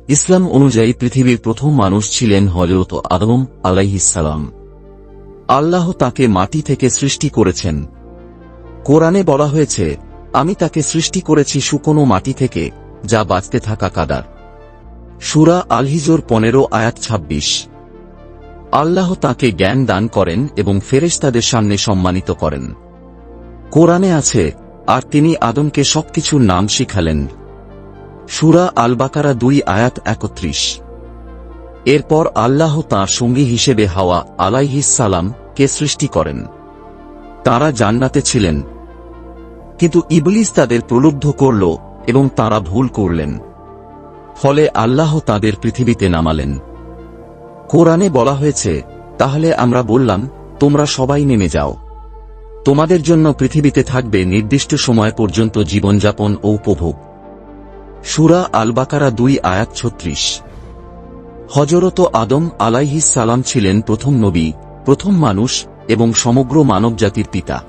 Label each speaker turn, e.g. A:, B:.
A: ইসলাম অনুযায়ী পৃথিবীর প্রথম মানুষ ছিলেন হযরত আদম আলাইহিস সালাম। আল্লাহ তাকে মাটি থেকে সৃষ্টি করেছেন। কোরআনে বলা হয়েছে, আমি তাকে সৃষ্টি করেছি শুকনো মাটি থেকে, যা বাঁচতে থাকা কাদার। সূরা আল-হিজর 15 আয়াত 26। আল্লাহ তাকে জ্ঞান দান করেন এবং ফেরেশতাদের সামনে সম্মানিত করেন। কোরআনে আছে, আর তিনি আদমকে সবকিছুর নাম শিখালেন। সূরা আল-বাকারা 2 আয়াত 31। এরপর আল্লাহ তাঁর সঙ্গী হিসেবে হাওয়া আলাইহিস সালাম কে সৃষ্টি করেন। তাঁরা জান্নাতে ছিলেন, কিন্তু ইবলিস তাদের প্রলুব্ধ করল এবং তাঁরা ভুল করলেন। ফলে আল্লাহ তাদের পৃথিবীতে নামালেন। কোরআনে বলা হয়েছে, তাহলে আমরা বললাম, তোমরা সবাই নেমে যাও। তোমাদের জন্য পৃথিবীতে থাকবে নির্দিষ্ট সময় পর্যন্ত জীবনযাপন ও উপভোগ। সূরা আল-বাকারা 2 আয়াত 36। হযরত আদম আলাইহিস সালাম ছিলেন প্রথম নবী, প্রথম মানুষ এবং সমগ্র মানবজাতির পিতা।